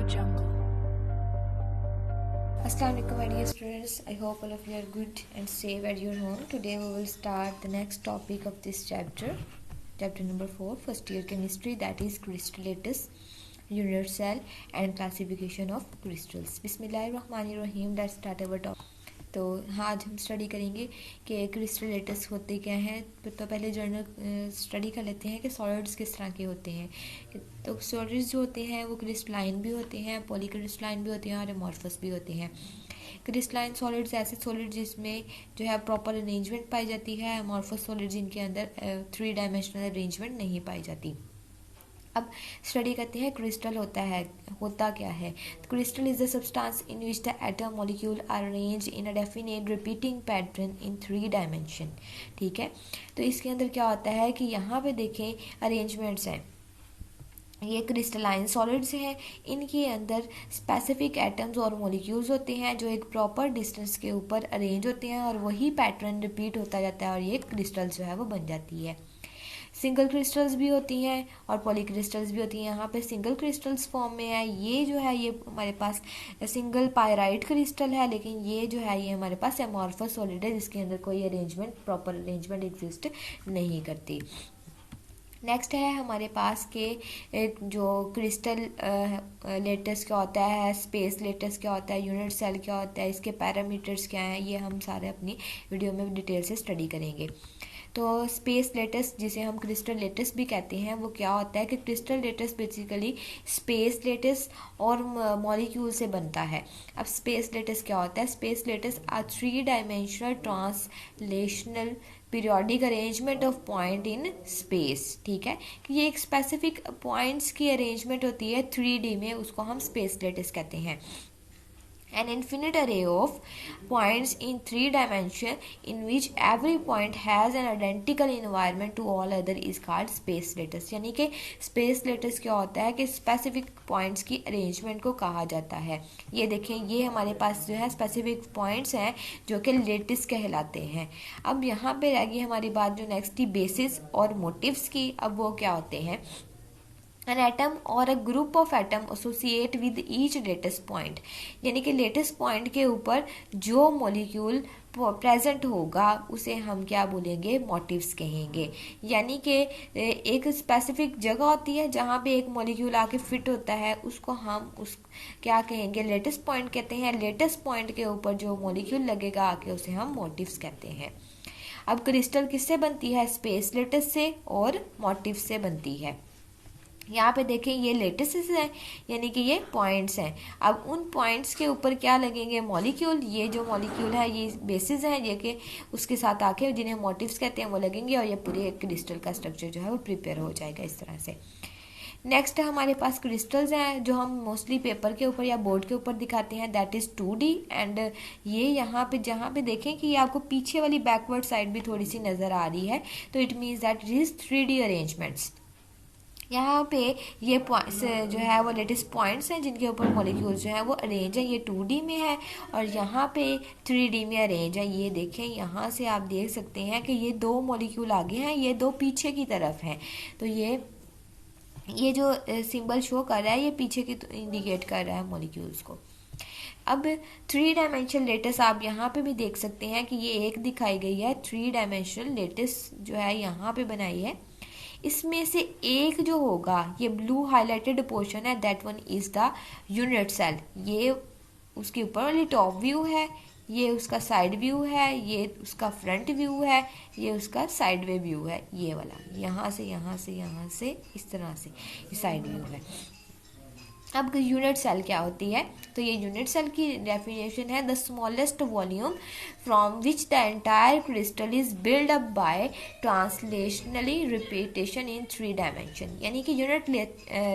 Jungle. Assalamu alaikum, my dear students. I hope all of you are good and safe at your home. Today we will start the next topic of this chapter number 4, first year chemistry, that is crystallattice, unit cell and classification of crystals. Bismillahirrahmanirrahim. Let's start our topic. तो हाँ, आज हम study करेंगे कि क्रिस्टलेटस होते क्या हैं. तो पहले जर्नल स्टडी कर लेते हैं कि सॉलिड्स किस तरह के होते हैं. तो सॉलिड्स जो होते हैं वो क्रिस्टलाइन भी होते हैं, पॉलीक्रिस्टलाइन भी होते हैं और एमॉर्फस भी होते हैं. क्रिस्टलाइन सॉलिड्स ऐसे सॉलिड जिसमें जो है प्रॉपर अरेंजमेंट पाई जाती है. एमॉर्फस सॉलिड जिनके अंदर 3 डायमेंशनल अरेंजमेंट नहीं पाई जाती. अब स्टडी करते हैं क्रिस्टल होता क्या है. Crystal is the substance in which the atom molecule are arranged in a definite repeating pattern in 3 dimension. ठीक है, तो इसके अंदर क्या होता है कि यहाँ पे देखें अरेंजमेंट्स हैं. ये क्रिस्टलाइन सॉलिड्स हैं, इनके अंदर स्पेसिफिक एटम्स और मॉलिक्यूल्स होते हैं जो एक प्रॉपर डिस्टेंस के ऊपर अरेंज होते हैं और वही पैटर्न रिपीट होता जाता है और ये क्रिस्टल जो है वो बन जाती है. सिंगल क्रिस्टल्स भी होती हैं और पॉलीक्रिस्टल्स भी होती हैं. यहाँ पे सिंगल क्रिस्टल्स फॉर्म में है. ये जो है ये हमारे पास सिंगल पायराइट क्रिस्टल है, लेकिन ये जो है ये हमारे पास एमॉर्फस सॉलिड है जिसके अंदर कोई प्रॉपर अरेंजमेंट एग्जिस्ट नहीं करती. नेक्स्ट है हमारे पास के जो क्रिस्टल लेटस क्या होता है, स्पेस लेटस क्या होता है, यूनिट सेल क्या होता है, इसके पैरामीटर्स क्या हैं, ये हम सारे अपनी वीडियो में डिटेल से स्टडी करेंगे. तो स्पेस लेटस जिसे हम क्रिस्टल लेटस भी कहते हैं वो क्या होता है कि crystal lattice basically space lattice और मॉलिक्यूल से बनता है. अब स्पेस लेटस क्या होता है. Space lattice are 3 dimensional translational periodic arrangement of point in space. ठीक है, कि ये एक स्पेसिफिक पॉइंट्स की अरेंजमेंट होती है 3D में, उसको हम स्पेस लेटस कहते हैं. An infinite array of points in 3 dimension in which every point has an identical environment to all other is called space lattice. यानी कि space lattice क्या होता है कि specific points की arrangement को कहा जाता है. ये देखें, ये हमारे पास जो है specific points हैं जो कि lattice कहलाते हैं. अब यहाँ पे रहेगी हमारी बात जो नेक्स्ट थी बेसिस और मोटिव्स की. अब वो क्या होते हैं. An atom or a group of atom associate with each lattice point. यानी कि lattice point के ऊपर जो मॉलिक्यूल प्रेजेंट होगा उसे हम क्या बोलेंगे, मोटिव्स कहेंगे. यानी कि एक स्पेसिफिक जगह होती है जहाँ पे एक मॉलिक्यूल आके फिट होता है, उसको हम क्या कहेंगे, लेटेस पॉइंट कहते हैं. लेटेस पॉइंट के ऊपर जो मॉलिक्यूल लगेगा आके उसे हम मोटिव्स कहते हैं. अब क्रिस्टल किससे बनती है, स्पेस लेटेस से और मोटिव से बनती है. यहाँ पे देखें ये लेटिसेस हैं यानी कि ये पॉइंट्स हैं. अब उन पॉइंट्स के ऊपर क्या लगेंगे, मॉलिक्यूल. ये जो मॉलिक्यूल है ये बेसिस हैं ये कि उसके साथ आके जिन्हें मोटिव्स कहते हैं वो लगेंगे और ये पूरे क्रिस्टल का स्ट्रक्चर जो है वो प्रिपेयर हो जाएगा इस तरह से. नेक्स्ट हमारे पास क्रिस्टल्स हैं जो हम मोस्टली पेपर के ऊपर या बोर्ड के ऊपर दिखाते हैं, दैट इज़ 2D. एंड ये यहाँ पे जहाँ पे देखें कि ये आपको पीछे वाली बैकवर्ड साइड भी थोड़ी सी नज़र आ रही है, तो it means that it is 3D arrangements. यहाँ पे ये पॉइंट्स जो है वो लेटेस्ट पॉइंट्स हैं जिनके ऊपर मॉलिक्यूल्स जो है वो अरेंज है. ये 2D में है और यहाँ पे 3D में अरेंज है. ये देखें, यहाँ से आप देख सकते हैं कि ये 2 मॉलिक्यूल आगे हैं, ये 2 पीछे की तरफ हैं. तो ये जो सिंबल शो कर रहा है ये पीछे की इंडिकेट कर रहा है मॉलिक्यूल्स को. अब 3 डायमेंशनल लेटेस आप यहाँ पे भी देख सकते हैं कि ये एक दिखाई गई है 3 डायमेंशनल लेटेस जो है यहाँ पे बनाई है. इसमें से एक जो होगा ये ब्लू हाईलाइटेड पोर्शन है, that one is the unit cell. ये उसके ऊपर वाली टॉप व्यू है, ये उसका साइड व्यू है, ये उसका फ्रंट व्यू है, ये उसका साइड वे व्यू है. ये वाला यहाँ से यहाँ से यहाँ से इस तरह से ये साइड व्यू है. अब यूनिट सेल क्या होती है, तो ये यूनिट सेल की डेफिनेशन है the smallest volume from which the entire crystal is build up by translationally repetition in 3 dimension. यानी कि यूनिट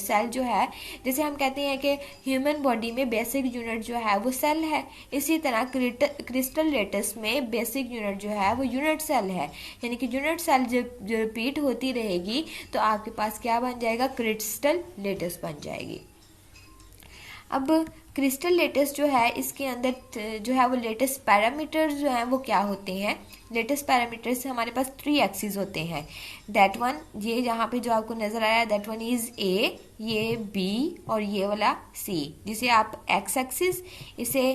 सेल जो है, जैसे हम कहते हैं कि ह्यूमन बॉडी में बेसिक यूनिट जो है वो सेल है, इसी तरह क्रिस्टल लेटस में बेसिक यूनिट जो है वो यूनिट सेल है. यानी कि यूनिट सेल जब रिपीट होती रहेगी तो आपके पास क्या बन जाएगा, क्रिस्टल लेटस बन जाएगी. अब क्रिस्टल लेटिस जो है इसके अंदर जो है वो लेटेस्ट पैरामीटर्स जो हैं वो क्या होते हैं। लेटेस्ट पैरामीटर्स हमारे पास 3 एक्सिस होते हैं। दैट वन, ये जहाँ पे जो आपको नजर आ रहा है दैट वन इज ए, ये बी और ये वाला सी, जिसे आप एक्स एक्सिस, इसे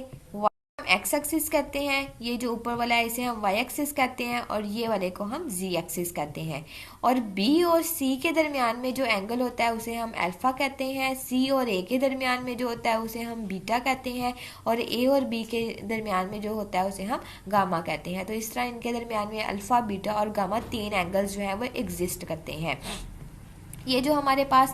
एक्स एक्सिस कहते हैं, ये जो ऊपर वाला है इसे हम वाई एक्सिस कहते हैं और ये वाले को हम जी एक्सिस कहते हैं। और बी और सी के दरमियान में जो एंगल होता है उसे हम अल्फा कहते हैं। सी और ए के दरमियान में जो होता है उसे हम बीटा कहते हैं और ए और बी के दरमियान में जो होता है उसे हम गामा कहते हैं। तो इस तरह इनके दरमियान में अल्फा, बीटा और गामा 3 एंगल्स जो है वो एग्जिस्ट करते हैं। ये जो हमारे पास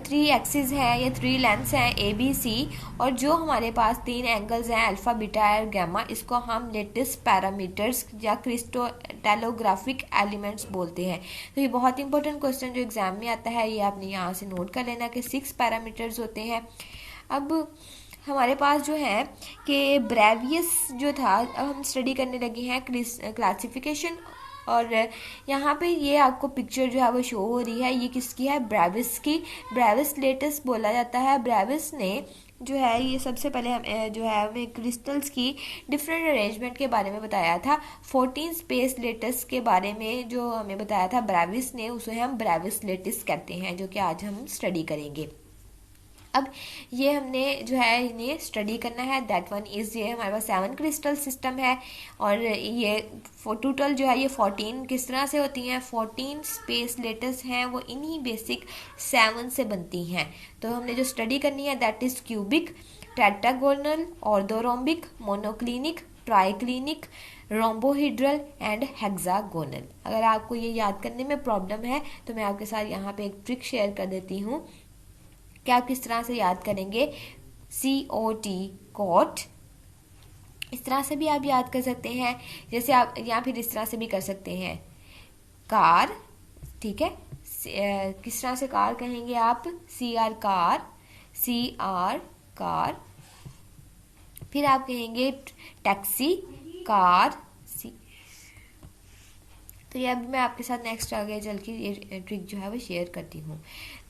3 एक्सिस है, ये 3 लेंथ्स हैं ए बी सी, और जो हमारे पास 3 एंगल्स हैं अल्फा, बीटा और गामा, इसको हम लेटेस्ट पैरामीटर्स या क्रिस्टलोग्राफिक एलिमेंट्स बोलते हैं। तो ये बहुत इंपॉर्टेंट क्वेश्चन जो एग्जाम में आता है, ये आपने यहाँ से नोट कर लेना कि 6 पैरामीटर्स होते हैं। अब हमारे पास जो है कि ब्रेवियस जो था, अब हम स्टडी करने लगे हैं क्लासिफिकेशन, और यहाँ पे ये आपको पिक्चर जो है वो शो हो रही है, ये किसकी है, ब्रेविस की। ब्रेविस लेटिस बोला जाता है। ब्रेविस ने जो है ये सबसे पहले हम जो है हमें क्रिस्टल्स की डिफरेंट अरेंजमेंट के बारे में बताया था। 14 स्पेस लेटिस के बारे में जो हमें बताया था ब्रेविस ने, उसे हम ब्रेविस लेटिस कहते हैं, जो कि आज हम स्टडी करेंगे। अब ये हमने जो है इन्हें स्टडी करना है। दैट वन इज, ये हमारे पास 7 क्रिस्टल सिस्टम है और ये टोटल जो है ये 14 किस तरह से होती हैं, 14 स्पेस लेटर्स हैं, वो इन्हीं बेसिक 7 से बनती हैं। तो हमने जो स्टडी करनी है that is cubic, tetragonal, orthorhombic, monoclinic, triclinic, rhombohedral and hexagonal. अगर आपको ये याद करने में प्रॉब्लम है तो मैं आपके साथ यहाँ पे एक ट्रिक शेयर कर देती हूँ कि आप किस तरह से याद करेंगे। COT, कॉट, इस तरह से भी आप याद कर सकते हैं, जैसे आप या फिर इस तरह से भी कर सकते हैं कार, ठीक है। किस तरह से कार कहेंगे आप, CR कार, CR कार। फिर आप कहेंगे टैक्सी, कार, सी। तो ये अभी मैं आपके साथ नेक्स्ट आगे चल के ये ट्रिक जो है वो शेयर करती हूँ।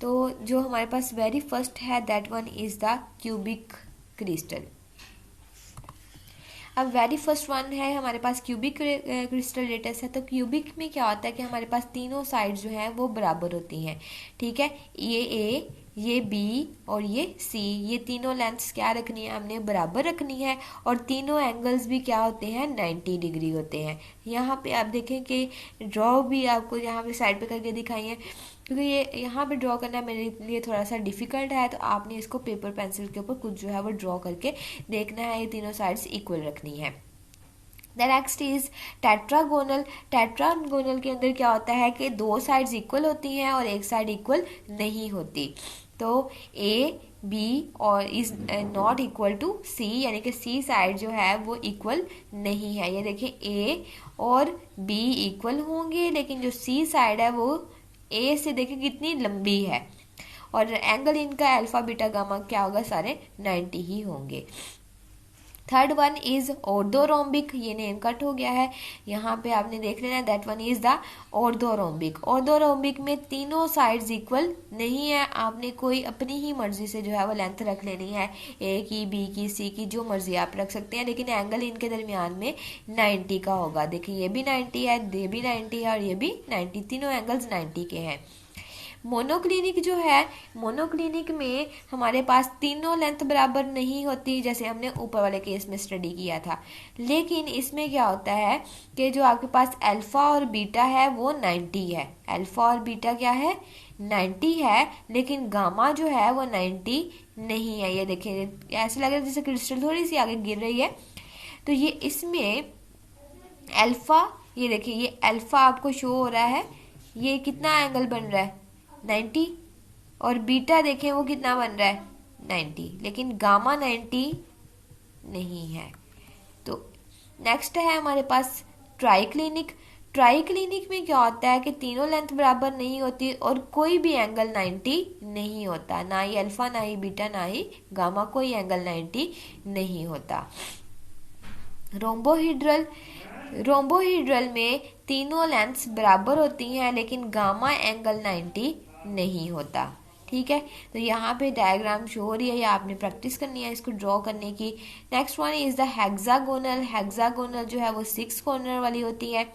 तो जो हमारे पास वेरी फर्स्ट है that one is the cubic crystal. अब वेरी फर्स्ट वन है हमारे पास क्यूबिक क्रिस्टल लेटिस है। तो क्यूबिक में क्या होता है कि हमारे पास तीनों साइड्स जो हैं वो बराबर होती हैं, ठीक है। ये ए, ये बी और ये सी, ये तीनों लेंथ्स क्या रखनी है, हमने बराबर रखनी है। और तीनों एंगल्स भी क्या होते हैं, 90 डिग्री होते हैं। यहाँ पे आप देखें कि ड्रॉ भी आपको यहाँ पे साइड पे करके दिखाई है, क्योंकि ये यहाँ पे ड्रॉ करना मेरे लिए थोड़ा सा डिफिकल्ट है, तो आपने इसको पेपर पेंसिल के ऊपर कुछ जो है वो ड्रॉ करके देखना है, ये तीनों साइड्स इक्वल रखनी है। The next is tetragonal. Tetragonal के अंदर क्या होता है कि 2 साइड्स इक्वल होती हैं और एक साइड इक्वल नहीं होती। तो ए बी और इज नॉट इक्वल टू सी, यानी कि सी साइड जो है वो इक्वल नहीं है। ये देखिए ए और बी इक्वल होंगे, लेकिन जो सी साइड है वो ए से देखिए कितनी लंबी है, और एंगल इनका अल्फा बीटा गामा क्या होगा, सारे 90 ही होंगे। थर्ड वन इज ऑर्थोरोम्बिक, ये नेम कट हो गया है, यहाँ पे आपने देख लेना that one is the orthorhombic. Orthorhombic में तीनों साइड्स इक्वल नहीं है, आपने कोई अपनी ही मर्जी से जो है वो लेंथ रख लेनी है, ए की, बी की, सी की, जो मर्जी आप रख सकते हैं, लेकिन एंगल इनके दरमियान में 90 का होगा। देखिए ये भी 90 है, ये भी 90 है और ये भी 90, तीनों एंगल्स 90 के हैं। मोनोक्लिनिक जो है, मोनोक्लिनिक में हमारे पास तीनों लेंथ बराबर नहीं होती, जैसे हमने ऊपर वाले केस में स्टडी किया था। लेकिन इसमें क्या होता है कि जो आपके पास अल्फा और बीटा है वो 90 है। अल्फा और बीटा क्या है, 90 है, लेकिन गामा जो है वो 90 नहीं है। ये देखिए ऐसे लग रहा है जैसे क्रिस्टल थोड़ी सी आगे गिर रही है। तो ये इसमें अल्फा, ये देखिए ये अल्फा आपको शो हो रहा है, ये कितना एंगल बन रहा है, 90, और बीटा देखें वो कितना बन रहा है, 90, लेकिन गामा 90 नहीं है। तो नेक्स्ट है हमारे पास ट्राइक्लिनिक। ट्राइक्लिनिक में क्या होता है कि तीनों लेंथ बराबर नहीं होती और कोई भी एंगल 90 नहीं होता, ना ही अल्फा, ना ही बीटा, ना ही गामा, कोई एंगल 90 नहीं होता। रोम्बोहिड्रल, रोम्बोहिड्रल में तीनों लेंथ्स बराबर होती हैं, लेकिन गामा एंगल 90 नहीं होता। ठीक है, तो यहाँ पे डायग्राम शो हो रही है, या आपने प्रैक्टिस करनी है इसको ड्रॉ करने की। Next one is the hexagonal. Hexagonal जो है वो 6 कॉर्नर वाली होती है।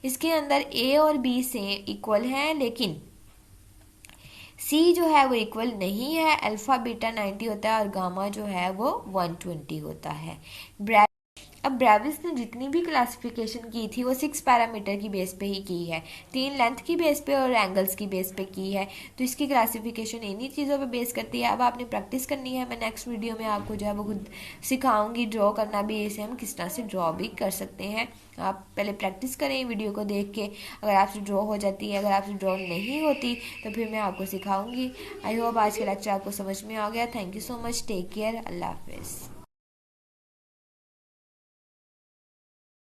इसके अंदर ए और बी से इक्वल है, लेकिन सी जो है वो इक्वल नहीं है। अल्फा बीटा 90 होता है और गामा जो है वो 120 होता है। अब ब्रेविस ने जितनी भी क्लासिफिकेशन की थी वो 6 पैरामीटर की बेस पे ही की है, 3 लेंथ की बेस पे और एंगल्स की बेस पे की है। तो इसकी क्लासिफिकेशन इन्हीं चीज़ों पे बेस करती है। अब आपने प्रैक्टिस करनी है, मैं नेक्स्ट वीडियो में आपको जो है वो खुद सिखाऊंगी ड्रॉ करना भी, इसे हम किस तरह से ड्रॉ भी कर सकते हैं। आप पहले प्रैक्टिस करें वीडियो को देख के, अगर आपसे ड्रॉ हो जाती है, अगर आपसे ड्रॉ नहीं होती तो फिर मैं आपको सिखाऊंगी। आई होप आज का लेक्चर आपको समझ में आ गया। Thank you so much, take care, अल्लाह हाफिज़।